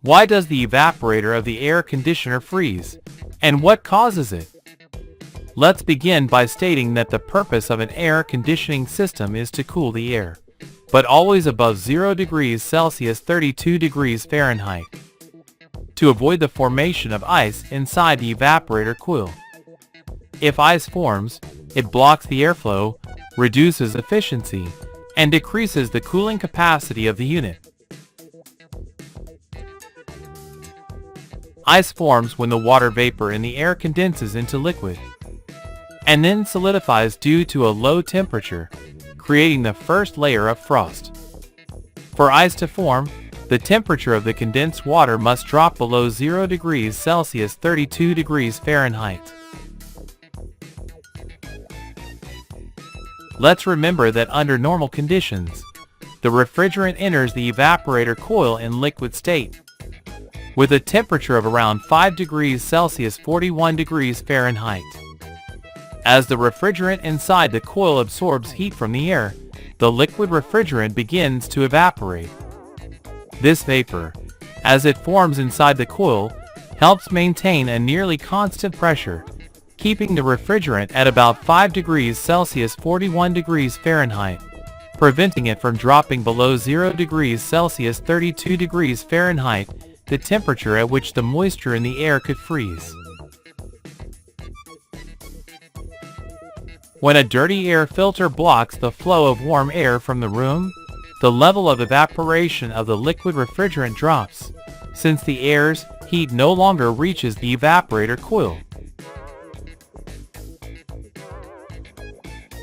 Why does the evaporator of the air conditioner freeze, and what causes it? Let's begin by stating that the purpose of an air conditioning system is to cool the air, but always above 0 degrees Celsius 32 degrees Fahrenheit, to avoid the formation of ice inside the evaporator coil. If ice forms, it blocks the airflow, reduces efficiency, and decreases the cooling capacity of the unit. Ice forms when the water vapor in the air condenses into liquid, and then solidifies due to a low temperature, creating the first layer of frost. For ice to form, the temperature of the condensed water must drop below 0 degrees Celsius 32 degrees Fahrenheit. Let's remember that under normal conditions, the refrigerant enters the evaporator coil in liquid state, with a temperature of around 5 degrees Celsius 41 degrees Fahrenheit. As the refrigerant inside the coil absorbs heat from the air, the liquid refrigerant begins to evaporate. This vapor, as it forms inside the coil, helps maintain a nearly constant pressure, keeping the refrigerant at about 5 degrees Celsius 41 degrees Fahrenheit, preventing it from dropping below 0 degrees Celsius 32 degrees Fahrenheit, the temperature at which the moisture in the air could freeze. When a dirty air filter blocks the flow of warm air from the room, the level of evaporation of the liquid refrigerant drops, since the air's heat no longer reaches the evaporator coil.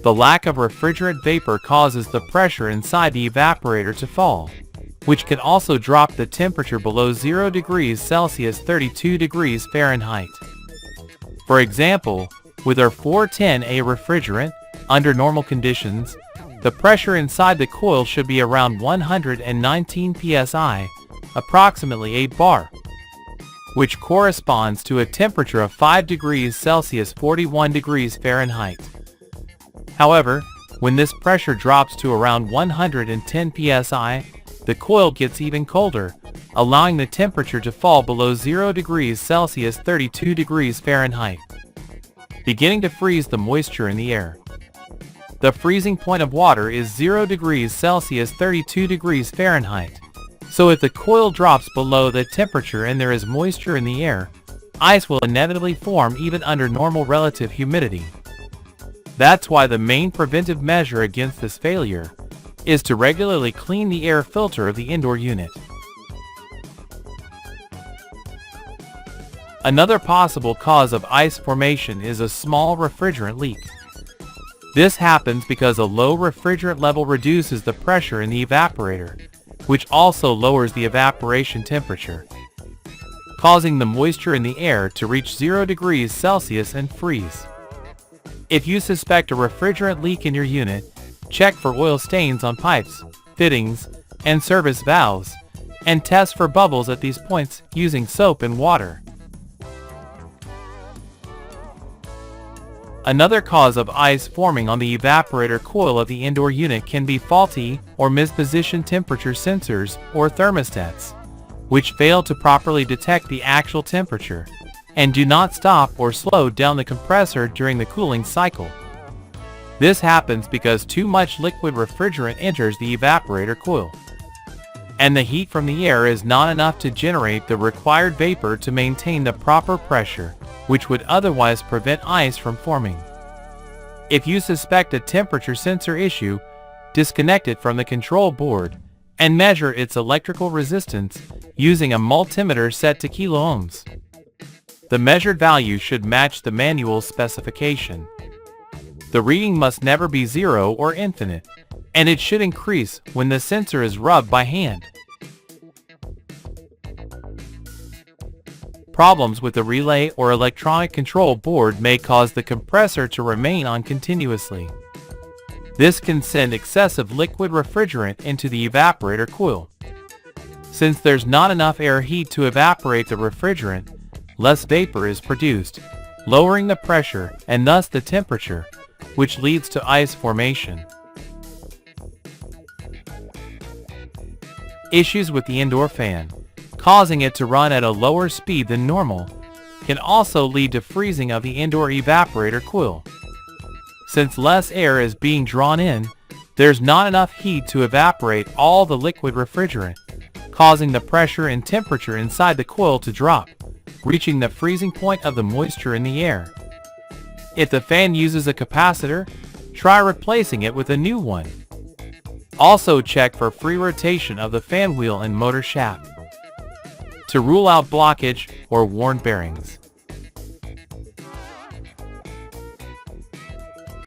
The lack of refrigerant vapor causes the pressure inside the evaporator to fall, which can also drop the temperature below 0 degrees Celsius 32 degrees Fahrenheit. For example, with our 410A refrigerant, under normal conditions, the pressure inside the coil should be around 119 psi, approximately 8 bar, which corresponds to a temperature of 5 degrees Celsius 41 degrees Fahrenheit. However, when this pressure drops to around 110 psi, the coil gets even colder, allowing the temperature to fall below 0 degrees Celsius 32 degrees Fahrenheit, beginning to freeze the moisture in the air. The freezing point of water is 0 degrees Celsius 32 degrees Fahrenheit, so if the coil drops below that temperature and there is moisture in the air, ice will inevitably form even under normal relative humidity. That's why the main preventive measure against this failure is to regularly clean the air filter of the indoor unit. Another possible cause of ice formation is a small refrigerant leak. This happens because a low refrigerant level reduces the pressure in the evaporator, which also lowers the evaporation temperature, causing the moisture in the air to reach 0 degrees Celsius and freeze. If you suspect a refrigerant leak in your unit, check for oil stains on pipes, fittings, and service valves, and test for bubbles at these points using soap and water. Another cause of ice forming on the evaporator coil of the indoor unit can be faulty or mispositioned temperature sensors or thermostats, which fail to properly detect the actual temperature and do not stop or slow down the compressor during the cooling cycle. This happens because too much liquid refrigerant enters the evaporator coil, and the heat from the air is not enough to generate the required vapor to maintain the proper pressure, which would otherwise prevent ice from forming. If you suspect a temperature sensor issue, disconnect it from the control board and measure its electrical resistance using a multimeter set to kiloohms. The measured value should match the manual specification. The reading must never be 0 or infinite, and it should increase when the sensor is rubbed by hand. Problems with the relay or electronic control board may cause the compressor to remain on continuously. This can send excessive liquid refrigerant into the evaporator coil. Since there's not enough air heat to evaporate the refrigerant, less vapor is produced, lowering the pressure and thus the temperature, which leads to ice formation. Issues with the indoor fan. causing it to run at a lower speed than normal, can also lead to freezing of the indoor evaporator coil. Since less air is being drawn in, there's not enough heat to evaporate all the liquid refrigerant, causing the pressure and temperature inside the coil to drop, reaching the freezing point of the moisture in the air. If the fan uses a capacitor, try replacing it with a new one. Also check for free rotation of the fan wheel and motor shaft to rule out blockage or worn bearings.